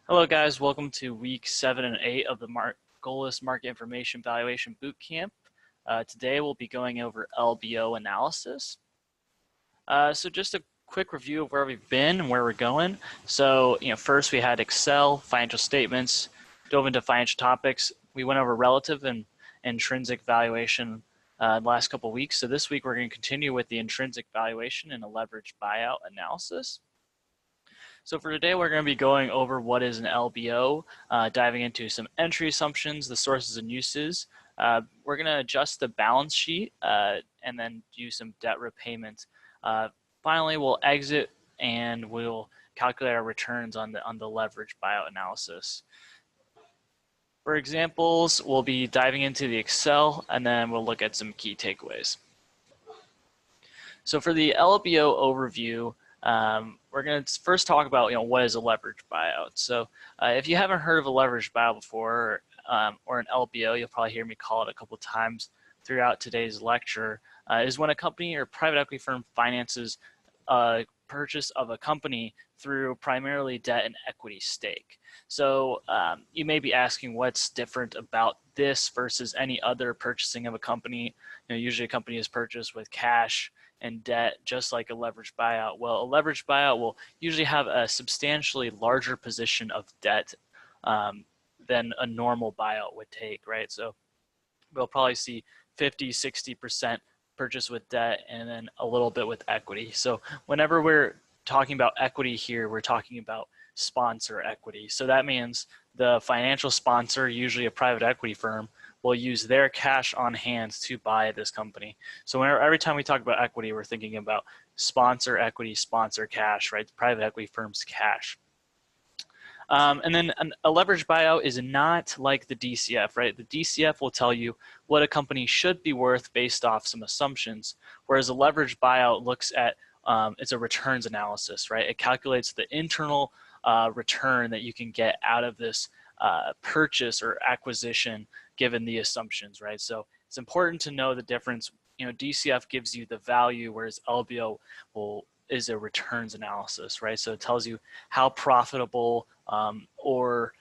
Hello guys, welcome to week 7 and 8 of the Goalless Market Information Valuation Bootcamp. Today we'll be going over LBO analysis. So just a quick review of where we've been and where we're going. So, first we had Excel, financial statements, dove into financial topics. We went over relative and intrinsic valuation the last couple of weeks. So this week we're going to continue with the intrinsic valuation and a leveraged buyout analysis. So for today, we're going to be going over what is an LBO, diving into some entry assumptions, the sources and uses. We're going to adjust the balance sheet and then do some debt repayment. Finally, we'll exit and we'll calculate our returns on the leverage buyout analysis. For examples, we'll be diving into the Excel and then we'll look at some key takeaways. So for the LBO overview, we're going to first talk about what is a leverage buyout. So if you haven't heard of a leverage buyout before or an LBO, you'll probably hear me call it a couple times throughout today's lecture, is when a company or private equity firm finances purchase of a company through primarily debt and equity stake. So you may be asking what's different about this versus any other purchasing of a company. Usually a company is purchased with cash and debt, just like a leveraged buyout. Well, a leveraged buyout will usually have a substantially larger position of debt than a normal buyout would take, right? So we'll probably see 50, 60% purchase with debt and then a little bit with equity. So whenever we're talking about equity here, we're talking about sponsor equity. So that means the financial sponsor, usually a private equity firm, will use their cash on hand to buy this company. So every time we talk about equity, we're thinking about sponsor equity, sponsor cash, right? Private equity firm's cash. And then a leveraged buyout is not like the DCF, right? The DCF will tell you what a company should be worth based off some assumptions, whereas a leveraged buyout looks at, it's a returns analysis, right? It calculates the internal return that you can get out of this purchase or acquisition given the assumptions, right? So it's important to know the difference. DCF gives you the value, whereas LBO is a returns analysis, right? So it tells you how profitable or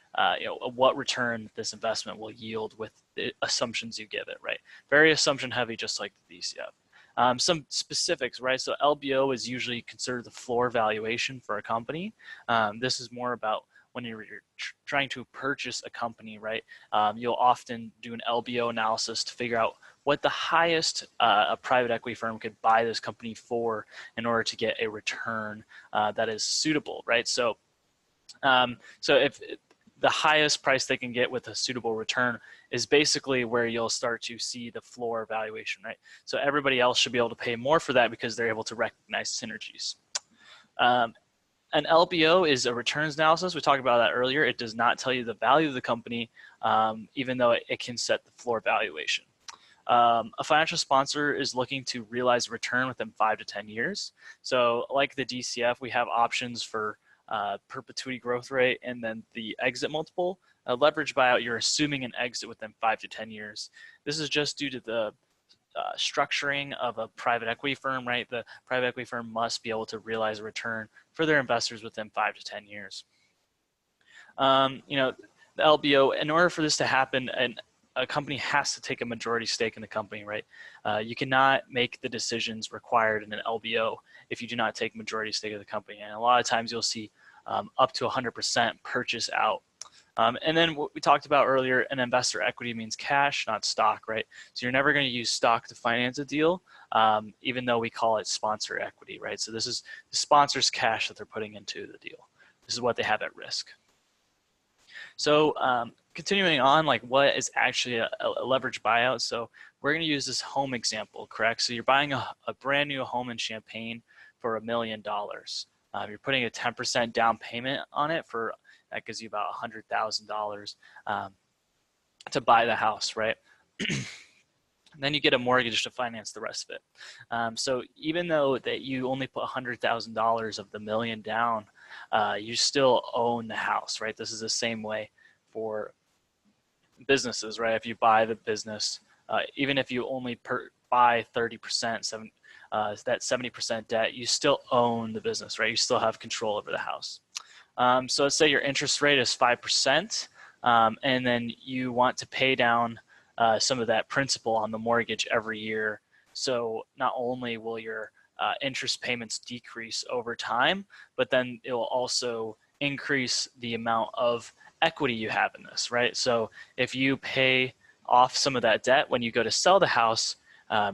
what return this investment will yield with the assumptions you give it, right? Very assumption heavy, just like the DCF. Some specifics, right? So LBO is usually considered the floor valuation for a company. This is more about when you're trying to purchase a company, right? You'll often do an LBO analysis to figure out what the highest a private equity firm could buy this company for in order to get a return that is suitable, right? So if the highest price they can get with a suitable return is basically where you'll start to see the floor valuation, right? So everybody else should be able to pay more for that because they're able to recognize synergies. An LBO is a returns analysis. We talked about that earlier. It does not tell you the value of the company, even though it can set the floor valuation. A financial sponsor is looking to realize a return within 5 to 10 years. So like the DCF, we have options for perpetuity growth rate and then the exit multiple. A leverage buyout, you're assuming an exit within 5 to 10 years. This is just due to the structuring of a private equity firm, right? The private equity firm must be able to realize a return for their investors within 5 to 10 years. The LBO, in order for this to happen, a company has to take a majority stake in the company, right? You cannot make the decisions required in an LBO if you do not take majority stake of the company. And a lot of times you'll see up to 100% purchase out. And then what we talked about earlier, an investor equity means cash, not stock, right? So you're never going to use stock to finance a deal, even though we call it sponsor equity, right? So this is the sponsor's cash that they're putting into the deal. This is what they have at risk. So continuing on, like what is actually a leverage buyout? So we're going to use this home example, correct? So you're buying a brand new home in Champaign for $1 million. You're putting a 10% down payment on it that gives you about $100,000 to buy the house, right? Then you get a mortgage to finance the rest of it. So even though that you only put $100,000 of the $1 million down, you still own the house, right? This is the same way for businesses, right? If you buy the business, even if you only buy 30%, that 70% debt, you still own the business, right? You still have control over the house. So let's say your interest rate is 5%, and then you want to pay down some of that principal on the mortgage every year. So not only will your interest payments decrease over time, but then it will also increase the amount of equity you have in this, right? So if you pay off some of that debt when you go to sell the house,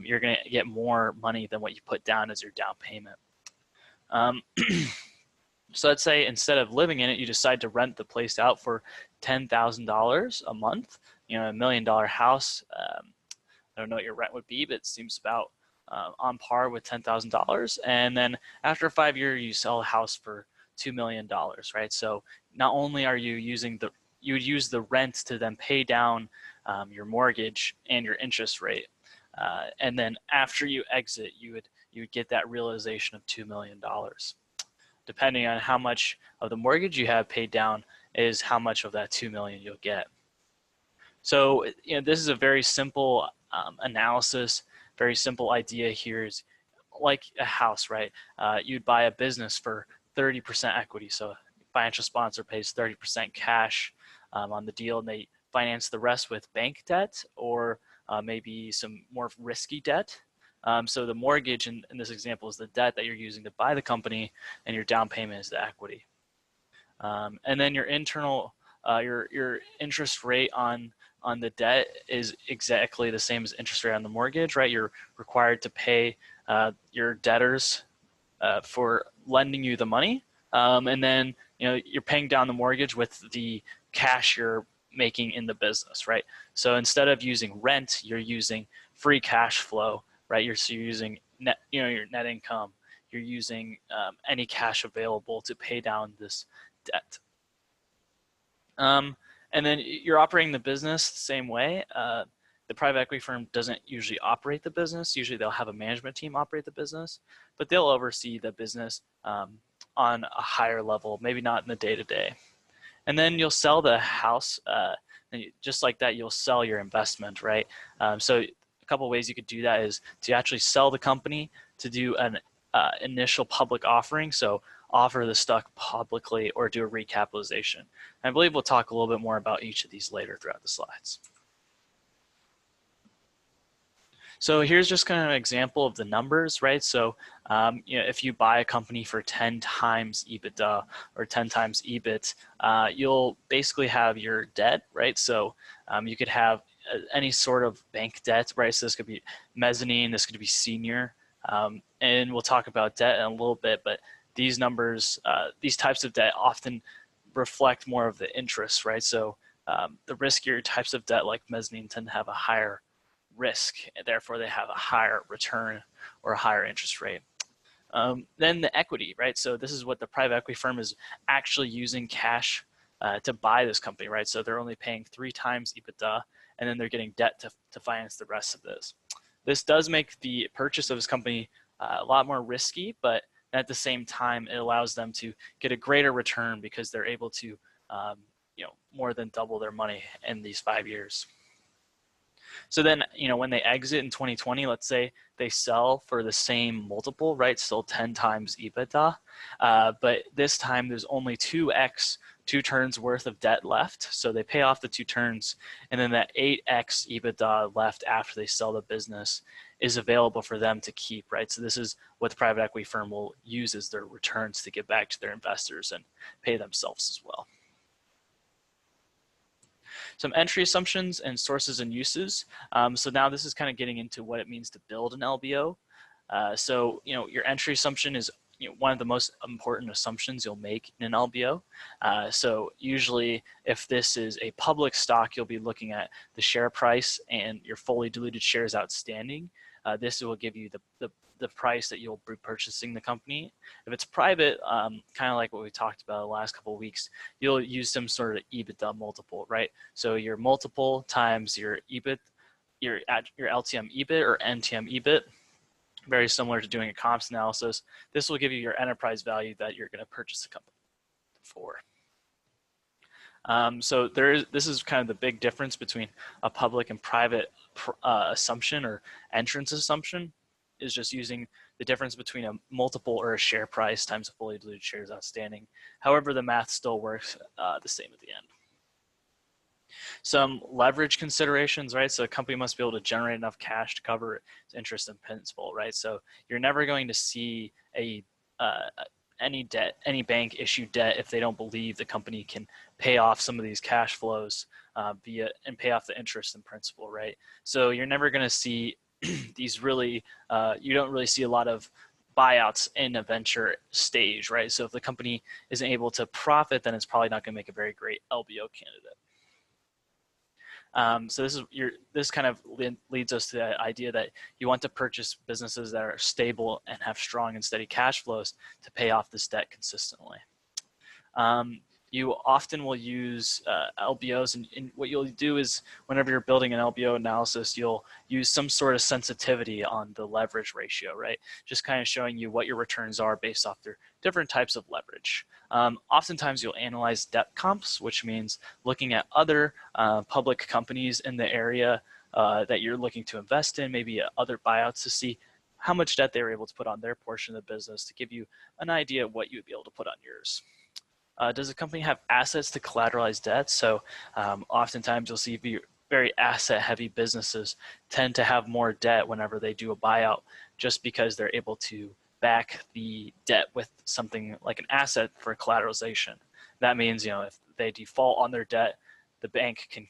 you're going to get more money than what you put down as your down payment. So let's say instead of living in it, you decide to rent the place out for $10,000 a month. You know, $1 million house. I don't know what your rent would be, but it seems about on par with $10,000. And then after 5 years, you sell a house for $2 million, right? So not only are you using you would use the rent to then pay down your mortgage and your interest rate. And then after you exit, you would get that realization of $2 million. Depending on how much of the mortgage you have paid down is how much of that $2 million you'll get. So, you know, this is a very simple analysis, very simple idea here is like a house, right? You'd buy a business for 30% equity. So a financial sponsor pays 30% cash on the deal, and they finance the rest with bank debt or maybe some more risky debt. So the mortgage in this example is the debt that you're using to buy the company, and your down payment is the equity. And then your internal, your interest rate on the debt is exactly the same as interest rate on the mortgage, right? You're required to pay your debtors for lending you the money, and then you're paying down the mortgage with the cash you're making in the business, right? So instead of using rent, you're using free cash flow, right? You're using net, your net income. You're using any cash available to pay down this debt. And then you're operating the business the same way. The private equity firm doesn't usually operate the business. Usually they'll have a management team operate the business, but they'll oversee the business on a higher level, maybe not in the day-to-day. And then you'll sell the house, and just like that, you'll sell your investment, right? So a couple of ways you could do that is to actually sell the company, to do an initial public offering, so offer the stock publicly, or do a recapitalization. And I believe we'll talk a little bit more about each of these later throughout the slides. So here's just kind of an example of the numbers, right? So if you buy a company for 10 times EBITDA or 10 times EBIT, you'll basically have your debt, right? So you could have any sort of bank debt, right? So this could be mezzanine, this could be senior, and we'll talk about debt in a little bit, but these numbers, these types of debt often reflect more of the interest, right? So the riskier types of debt like mezzanine tend to have a higher risk, and therefore they have a higher return or a higher interest rate. Then the equity, right? So this is what the private equity firm is actually using cash to buy this company, right? So they're only paying 3 times EBITDA, and then they're getting debt to finance the rest of this. This does make the purchase of this company a lot more risky, but at the same time, it allows them to get a greater return because they're able to, more than double their money in these 5 years. So then, when they exit in 2020, let's say they sell for the same multiple, right? Still 10 times EBITDA, but this time there's only 2x, 2 turns worth of debt left. So they pay off the 2 turns, and then that 8x EBITDA left after they sell the business is available for them to keep, right? So this is what the private equity firm will use as their returns to give back to their investors and pay themselves as well. Some entry assumptions and sources and uses. So now this is kind of getting into what it means to build an LBO. So your entry assumption is one of the most important assumptions you'll make in an LBO. So usually if this is a public stock, you'll be looking at the share price and your fully diluted shares outstanding. This will give you the price that you'll be purchasing the company. If it's private, kind of like what we talked about the last couple of weeks, you'll use some sort of EBITDA multiple, right? So your multiple times your EBIT, your LTM EBIT or NTM EBIT, very similar to doing a comps analysis. This will give you your enterprise value that you're going to purchase the company for. So this is kind of the big difference between a public and private assumption or entrance assumption, is just using the difference between a multiple or a share price times the fully diluted shares outstanding. However, the math still works the same at the end. Some leverage considerations, right? So a company must be able to generate enough cash to cover its interest and principal, right? So you're never going to see any bank issue debt if they don't believe the company can pay off some of these cash flows and pay off the interest and principal, right? So you're never going to see these really, you don't really see a lot of buyouts in a venture stage, right? So if the company isn't able to profit, then it's probably not going to make a very great LBO candidate. So this kind of leads us to the idea that you want to purchase businesses that are stable and have strong and steady cash flows to pay off this debt consistently. You often will use LBOs, and what you'll do is whenever you're building an LBO analysis, you'll use some sort of sensitivity on the leverage ratio, right? Just kind of showing you what your returns are based off their different types of leverage. Oftentimes you'll analyze debt comps, which means looking at other public companies in the area that you're looking to invest in, maybe other buyouts, to see how much debt they were able to put on their portion of the business to give you an idea of what you would be able to put on yours. Does a company have assets to collateralize debt? So oftentimes you'll see very asset-heavy businesses tend to have more debt whenever they do a buyout, just because they're able to back the debt with something like an asset for collateralization. That means, if they default on their debt, the bank can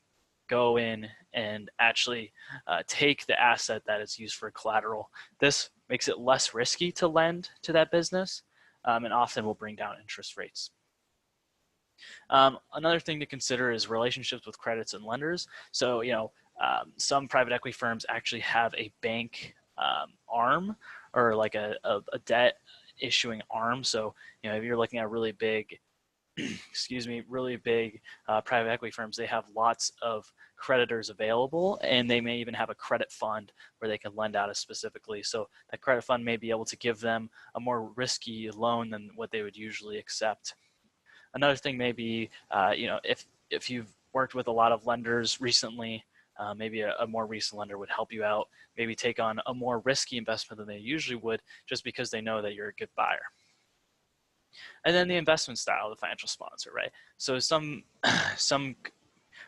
go in and actually take the asset that is used for collateral. This makes it less risky to lend to that business, and often will bring down interest rates. Another thing to consider is relationships with credits and lenders. So, some private equity firms actually have a bank arm, or like a debt issuing arm. So, if you're looking at really big, really big private equity firms, they have lots of creditors available, and they may even have a credit fund where they can lend out specifically. So that credit fund may be able to give them a more risky loan than what they would usually accept. Another thing may be, if you've worked with a lot of lenders recently, maybe a more recent lender would help you out, maybe take on a more risky investment than they usually would, just because they know that you're a good buyer. And then the investment style of the financial sponsor, right? So some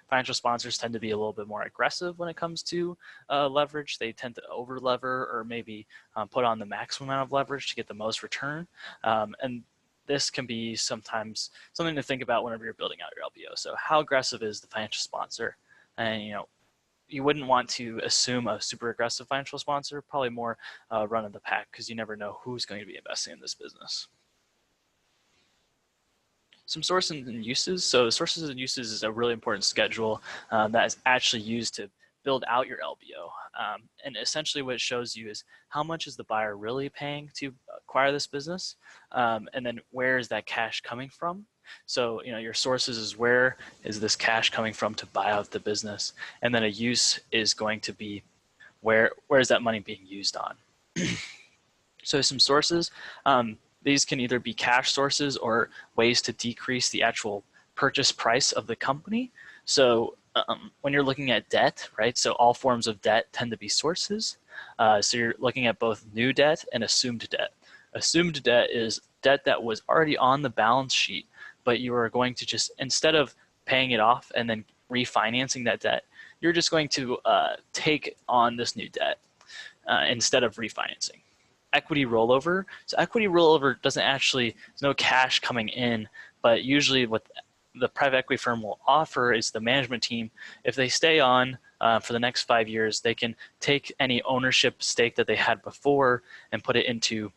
financial sponsors tend to be a little bit more aggressive when it comes to leverage. They tend to over lever, or maybe put on the maximum amount of leverage to get the most return. And this can be sometimes something to think about whenever you're building out your LBO. So how aggressive is the financial sponsor? And you wouldn't want to assume a super aggressive financial sponsor, probably more run of the pack, because you never know who's going to be investing in this business. Some sources and uses. So sources and uses is a really important schedule that is actually used to build out your LBO. And essentially what it shows you is how much is the buyer really paying to acquire this business, and then where is that cash coming from? So your sources is where is this cash coming from to buy out the business, and then a use is going to be where is that money being used on. So some sources, these can either be cash sources or ways to decrease the actual purchase price of the company. So when you're looking at debt, right? So all forms of debt tend to be sources. So you're looking at both new debt and assumed debt. Assumed debt is debt that was already on the balance sheet, but you are going to just, instead of paying it off and then refinancing that debt, you're just going to take on this new debt instead of refinancing. Equity rollover. So equity rollover doesn't actually, there's no cash coming in, but usually what the private equity firm will offer is the management team, if they stay on for the next 5 years, they can take any ownership stake that they had before and put it into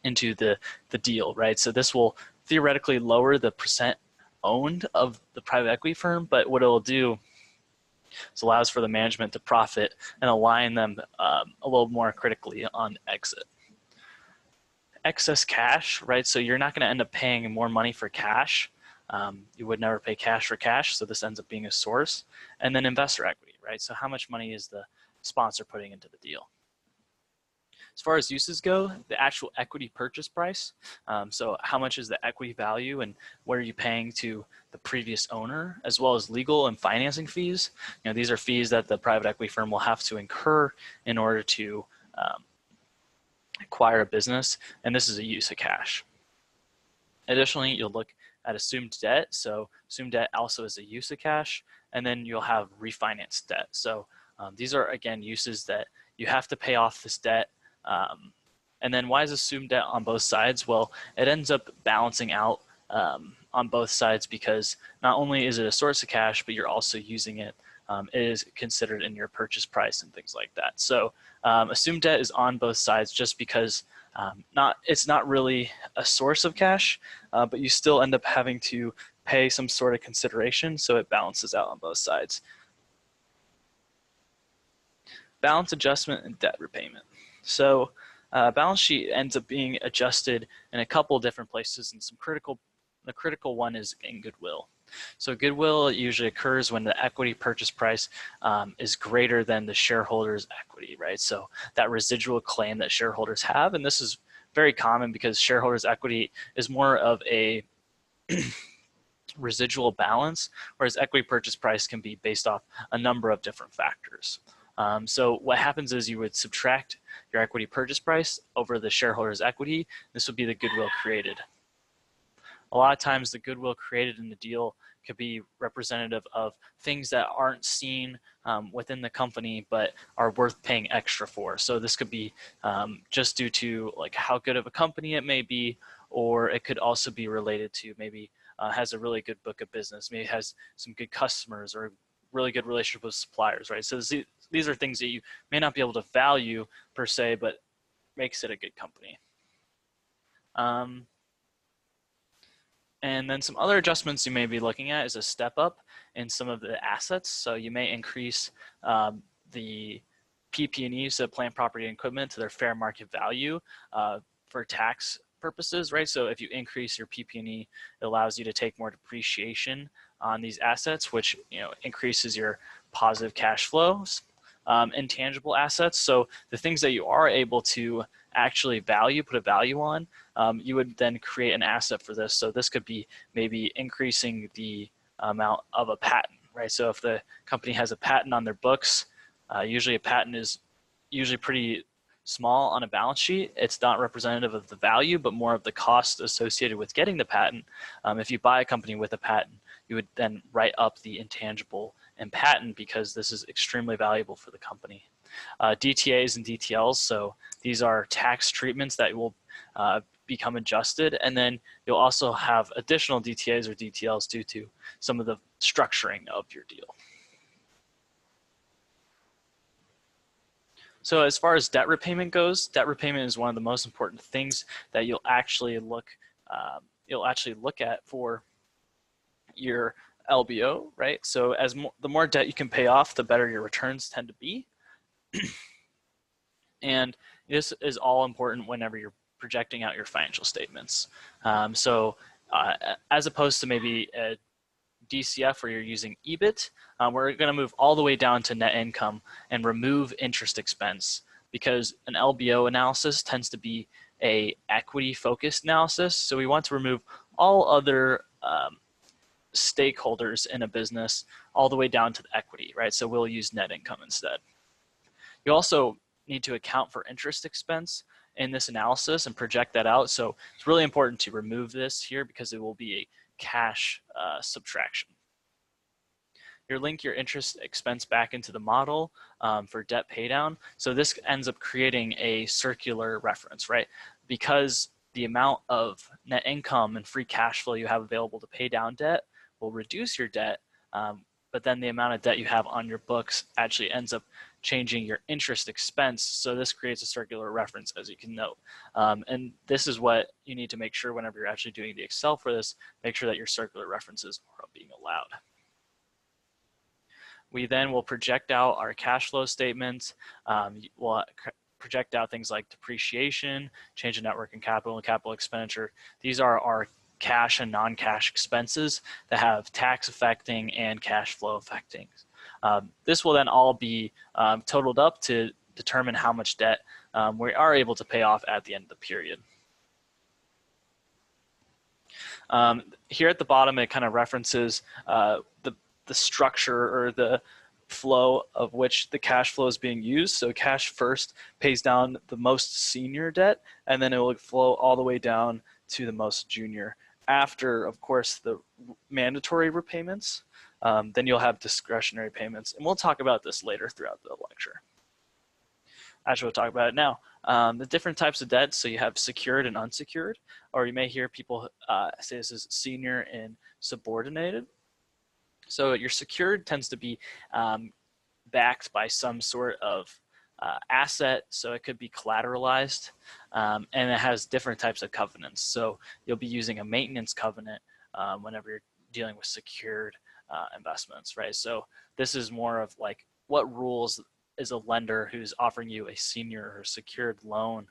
the deal, right? So this will theoretically lower the percent owned of the private equity firm, but what it will do is allows for the management to profit and align them a little more critically on exit. Excess cash, right? So you're not going to end up paying more money for cash. You would never pay cash for cash, so this ends up being a source. And then investor equity, right? So how much money is the sponsor putting into the deal? As far as uses go, the actual equity purchase price, so how much is the equity value and what are you paying to the previous owner, as well as legal and financing fees. These are fees that the private equity firm will have to incur in order to acquire a business, and this is a use of cash. Additionally, you'll look at assumed debt. So assumed debt also is a use of cash, and then you'll have refinanced debt. So these are, again, uses that you have to pay off this debt. And then why is assumed debt on both sides? Well, it ends up balancing out on both sides because not only is it a source of cash, but you're also using it. It is considered in your purchase price and things like that. So assumed debt is on both sides just because it's not really a source of cash, but you still end up having to pay some sort of consideration, so it balances out on both sides. Balance adjustment and debt repayment. So balance sheet ends up being adjusted in a couple of different places, and the critical one is in goodwill. So goodwill usually occurs when the equity purchase price is greater than the shareholders' equity, right? So that residual claim that shareholders have, and this is very common because shareholders' equity is more of a residual balance, whereas equity purchase price can be based off a number of different factors. So what happens is you would subtract your equity purchase price over the shareholders' equity. This would be the goodwill created. A lot of times the goodwill created in the deal could be representative of things that aren't seen within the company but are worth paying extra for. So this could be just due to like how good of a company it may be, or it could also be related to maybe has a really good book of business, maybe has some good customers or really good relationship with suppliers, right? So these are things that you may not be able to value per se, but makes it a good company. And then some other adjustments you may be looking at is a step up in some of the assets. So you may increase the PP&E, so plant, property, and equipment, to their fair market value for tax purposes, right? So if you increase your PP&E, it allows you to take more depreciation on these assets, which increases your positive cash flows. Intangible assets, so the things that you are able to actually put a value on, you would then create an asset for this. So this could be maybe increasing the amount of a patent, right? So if the company has a patent on their books, usually a patent is usually pretty small on a balance sheet. It's not representative of the value, but more of the cost associated with getting the patent. If you buy a company with a patent, you would then write up the intangible and patent because this is extremely valuable for the company. DTAs and DTLs, so these are tax treatments that will become adjusted, and then you'll also have additional DTAs or DTLs due to some of the structuring of your deal. So as far as debt repayment goes, debt repayment is one of the most important things that you'll actually look at for your LBO, right? So the more debt you can pay off, the better your returns tend to be. And this is all important whenever you're projecting out your financial statements. As opposed to maybe a DCF where you're using EBIT, we're going to move all the way down to net income and remove interest expense, because an LBO analysis tends to be a equity focused analysis. So we want to remove all other stakeholders in a business all the way down to the equity, right? So we'll use net income instead. You also need to account for interest expense in this analysis and project that out. So it's really important to remove this here because it will be a cash subtraction. You link your interest expense back into the model for debt paydown. So this ends up creating a circular reference, right? Because the amount of net income and free cash flow you have available to pay down debt will reduce your debt, but then the amount of debt you have on your books actually ends up changing your interest expense. So this creates a circular reference, as you can note. And this is what you need to make sure whenever you're actually doing the Excel for this, make sure that your circular references are being allowed. We then will project out our cash flow statements. We'll project out things like depreciation, change in net working capital, and capital expenditure. These are our cash and non-cash expenses that have tax affecting and cash flow affecting. This will then all be totaled up to determine how much debt we are able to pay off at the end of the period. Here at the bottom, it kind of references the structure or the flow of which the cash flow is being used. So cash first pays down the most senior debt, and then it will flow all the way down to the most junior. After, of course, the mandatory repayments, then you'll have discretionary payments. And we'll talk about this later throughout the lecture. Actually, we'll talk about it now. The different types of debt, so you have secured and unsecured, or you may hear people say this is senior and subordinated. So your secured tends to be backed by some sort of asset, so it could be collateralized, and it has different types of covenants. So you'll be using a maintenance covenant whenever you're dealing with secured investments, right? So this is more of like what rules is a lender who's offering you a senior or secured loan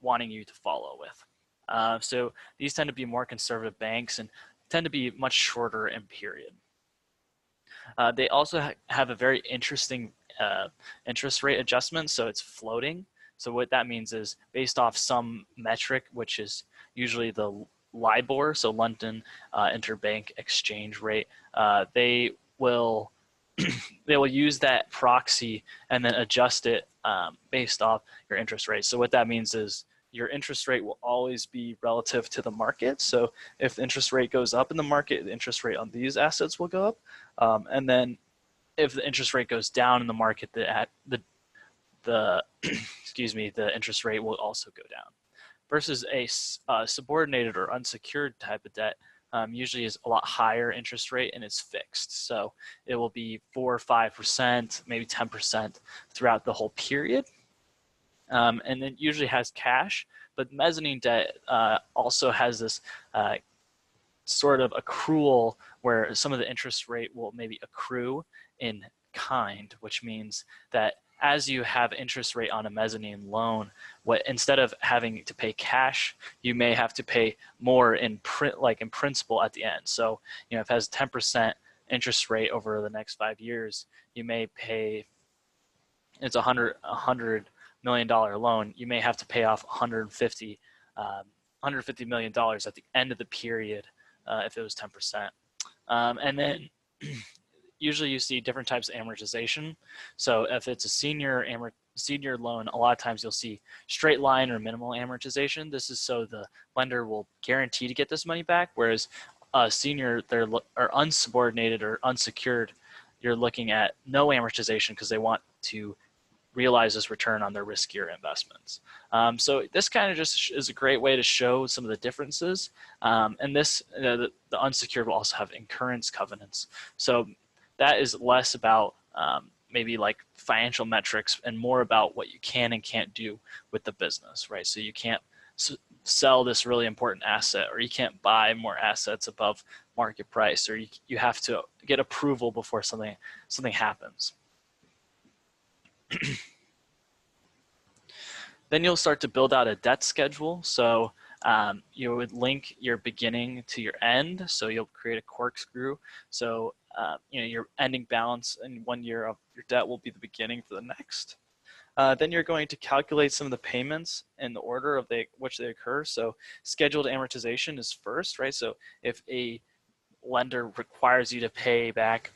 wanting you to follow with. So these tend to be more conservative banks and tend to be much shorter in period. They also have a very interesting interest rate adjustment, so it's floating. So what that means is based off some metric, which is usually the LIBOR, so London Interbank Exchange Rate. They will use that proxy and then adjust it based off your interest rate. So what that means is your interest rate will always be relative to the market. So if the interest rate goes up in the market, the interest rate on these assets will go up. And then if the interest rate goes down in the market, the excuse me, the interest rate will also go down. Versus a subordinated or unsecured type of debt, usually is a lot higher interest rate and it's fixed. So it will be 4 or 5%, maybe 10% throughout the whole period. And it usually has cash, but mezzanine debt also has this sort of accrual where some of the interest rate will maybe accrue in kind, which means that as you have interest rate on a mezzanine loan, instead of having to pay cash, you may have to pay more in principal at the end. So, if it has 10% interest rate over the next 5 years, you may pay, it's $100 million loan, you may have to pay off $150 million at the end of the period if it was 10%. And then usually you see different types of amortization. So if it's a senior loan, a lot of times you'll see straight line or minimal amortization. This is so the lender will guarantee to get this money back, whereas senior, or unsubordinated or unsecured, you're looking at no amortization because they want to realize this return on their riskier investments. So this kind of just is a great way to show some of the differences. And this, the unsecured will also have incurrence covenants. So that is less about maybe like financial metrics and more about what you can and can't do with the business, right? So you can't sell this really important asset, or you can't buy more assets above market price, or you have to get approval before something happens. Then you'll start to build out a debt schedule. So you would link your beginning to your end. So you'll create a corkscrew. So your ending balance in 1 year of your debt will be the beginning for the next. Then you're going to calculate some of the payments in the order of which they occur. So scheduled amortization is first, right? So if a lender requires you to pay back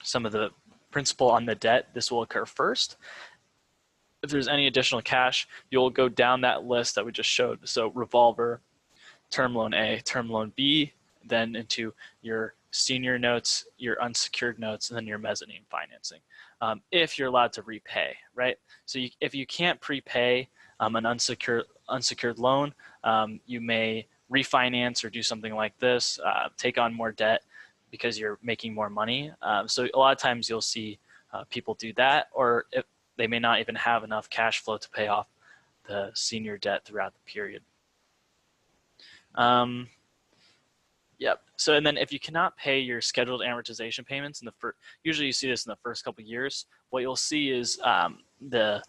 some of the principal on the debt, this will occur first. If there's any additional cash, you'll go down that list that we just showed. So revolver, term loan A, term loan B, then into your senior notes, your unsecured notes, and then your mezzanine financing. If you're allowed to repay, right? So if you can't prepay an unsecured loan, you may refinance or do something like this, take on more debt because you're making more money. So a lot of times you'll see people do that, or if they may not even have enough cash flow to pay off the senior debt throughout the period. Yep. So, and then if you cannot pay your scheduled amortization payments usually you see this in the first couple of years, what you'll see is the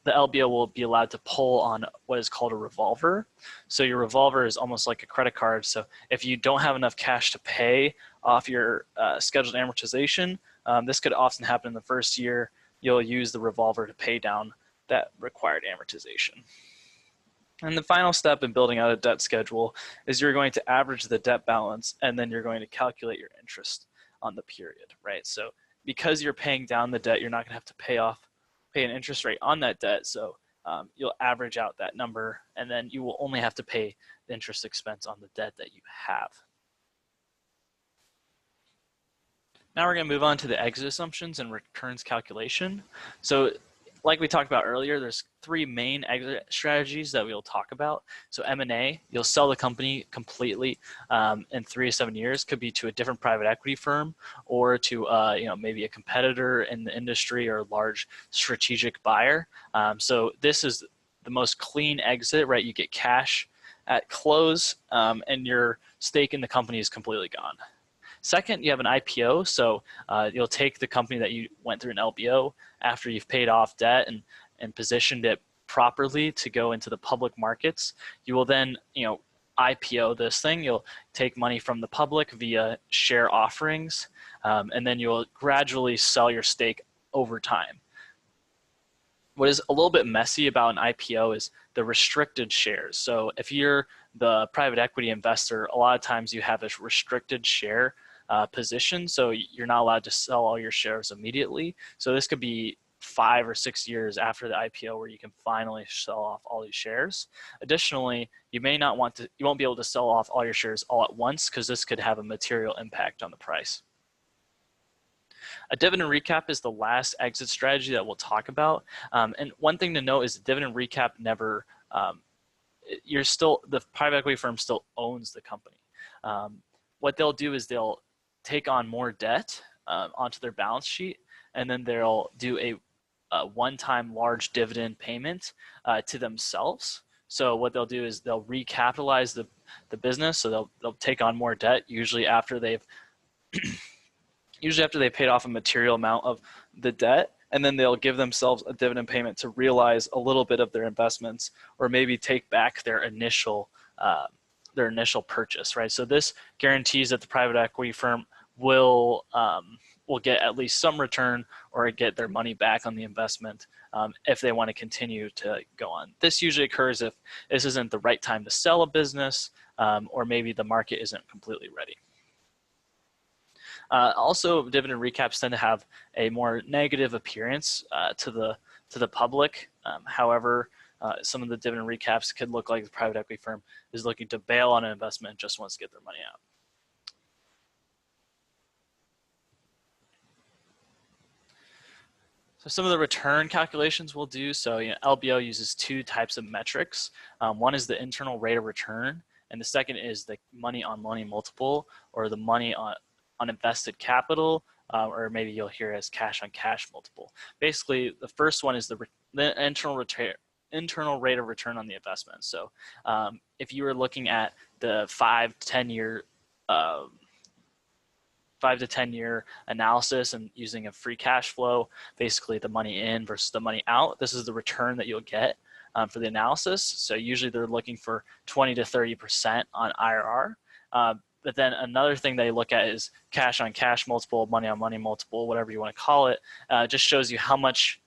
LBO will be allowed to pull on what is called a revolver. So your revolver is almost like a credit card. So if you don't have enough cash to pay off your scheduled amortization, this could often happen in the first year. You'll use the revolver to pay down that required amortization. And the final step in building out a debt schedule is you're going to average the debt balance, and then you're going to calculate your interest on the period, right? So because you're paying down the debt, you're not going to have to pay an interest rate on that debt. So you'll average out that number, and then you will only have to pay the interest expense on the debt that you have. Now we're going to move on to the exit assumptions and returns calculation. So like we talked about earlier, there's three main exit strategies that we'll talk about. So M&A, you'll sell the company completely in 3 to 7 years. Could be to a different private equity firm or to maybe a competitor in the industry or a large strategic buyer. So this is the most clean exit, right? You get cash at close, and your stake in the company is completely gone. Second, you have an IPO, so you'll take the company that you went through an LBO after you've paid off debt and positioned it properly to go into the public markets. You will then, IPO this thing. You'll take money from the public via share offerings, and then you'll gradually sell your stake over time. What is a little bit messy about an IPO is the restricted shares. So if you're the private equity investor, a lot of times you have a restricted share position, so you're not allowed to sell all your shares immediately. So this could be 5 or 6 years after the IPO where you can finally sell off all these shares. Additionally, you won't be able to sell off all your shares all at once because this could have a material impact on the price. A dividend recap is the last exit strategy that we'll talk about. And one thing to note is the dividend recap never, the private equity firm still owns the company. What they'll do is they'll take on more debt onto their balance sheet, and then they'll do a one-time large dividend payment to themselves. So what they'll do is they'll recapitalize the business. So they'll take on more debt, usually after they've paid off a material amount of the debt, and then they'll give themselves a dividend payment to realize a little bit of their investments, or maybe take back their initial purchase, right? So this guarantees that the private equity firm will get at least some return or get their money back on the investment if they want to continue to go on. This usually occurs if this isn't the right time to sell a business, or maybe the market isn't completely ready. Also, dividend recaps tend to have a more negative appearance to the public. However, some of the dividend recaps could look like the private equity firm is looking to bail on an investment and just wants to get their money out. So some of the return calculations we'll do. So LBO uses two types of metrics. One is the internal rate of return, and the second is the money on money multiple, or the money on invested capital, or maybe you'll hear it as cash on cash multiple. Basically, the first one is the internal rate of return on the investment. So if you were looking at the 5 to 10 year analysis and using a free cash flow, basically the money in versus the money out, this is the return that you'll get for the analysis. So usually they're looking for 20 to 30% on IRR. But then another thing they look at is cash on cash multiple, money on money multiple, whatever you want to call it. Just shows you how much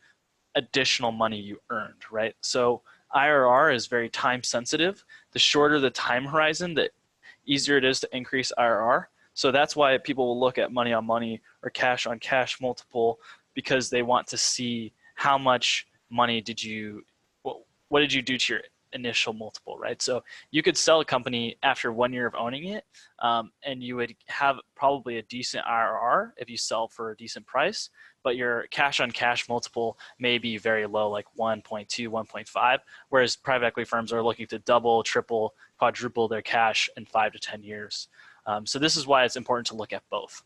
additional money you earned, right? So IRR is very time sensitive. The shorter the time horizon, the easier it is to increase IRR. So that's why people will look at money on money or cash on cash multiple, because they want to see how much money what did you do to your initial multiple, right? So you could sell a company after 1 year of owning it, and you would have probably a decent IRR if you sell for a decent price, but your cash on cash multiple may be very low, like 1.2, 1.5, whereas private equity firms are looking to double, triple, quadruple their cash in 5 to 10 years. So this is why it's important to look at both.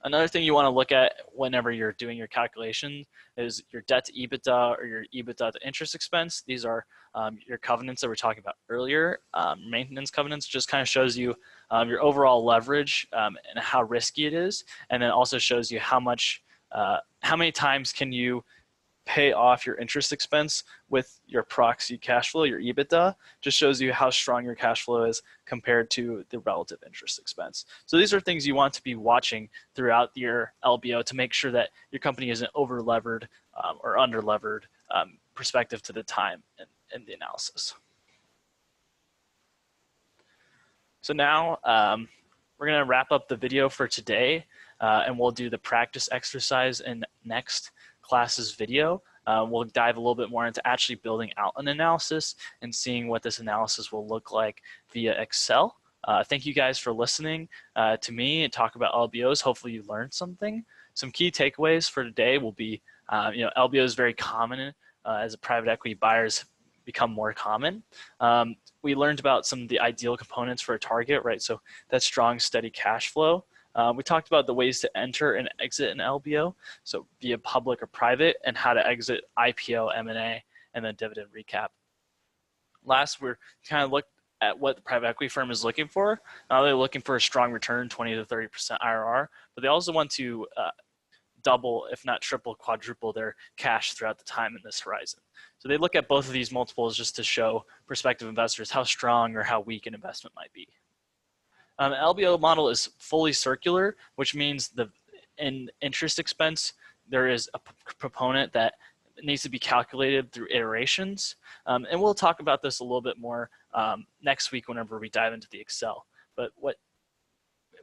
Another thing you want to look at whenever you're doing your calculation is your debt to EBITDA or your EBITDA to interest expense. These are your covenants that we were talking about earlier. Maintenance covenants just kind of shows you your overall leverage and how risky it is, and then also shows you how many times can you pay off your interest expense with your proxy cash flow, your EBITDA. Just shows you how strong your cash flow is compared to the relative interest expense. So these are things you want to be watching throughout your LBO to make sure that your company isn't over levered or under levered perspective to the time in the analysis. So now we're going to wrap up the video for today, and we'll do the practice exercise in next class's video. We'll dive a little bit more into actually building out an analysis and seeing what this analysis will look like via Excel. Thank you guys for listening to me and talk about LBOs. Hopefully you learned something. Some key takeaways for today will be, LBO is very common as a private equity buyers become more common. We learned about some of the ideal components for a target, right? So that's strong, steady cash flow. We talked about the ways to enter and exit an LBO, so via public or private, and how to exit IPO, M&A, and then dividend recap. Last, we're kind of looked at what the private equity firm is looking for. They're looking for a strong return, 20 to 30% IRR, but they also want to double, if not triple, quadruple their cash throughout the time in this horizon. So they look at both of these multiples just to show prospective investors how strong or how weak an investment might be. The LBO model is fully circular, which means in interest expense, there is a proponent that needs to be calculated through iterations. And we'll talk about this a little bit more next week whenever we dive into the Excel. But what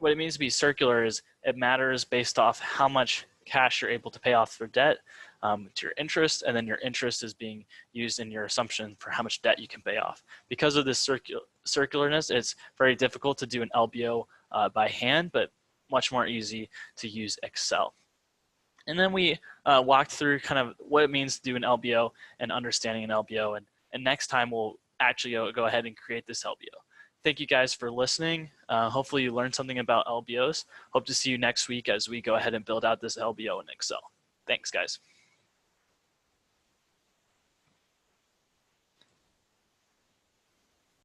it means to be circular is it matters based off how much cash you're able to pay off for debt to your interest, and then your interest is being used in your assumption for how much debt you can pay off. Because of this circularness, it's very difficult to do an LBO by hand, but much more easy to use Excel. And then we walked through kind of what it means to do an LBO and understanding an LBO, and next time we'll actually go ahead and create this LBO. Thank you guys for listening. Hopefully you learned something about LBOs. Hope to see you next week as we go ahead and build out this LBO in Excel. Thanks, guys.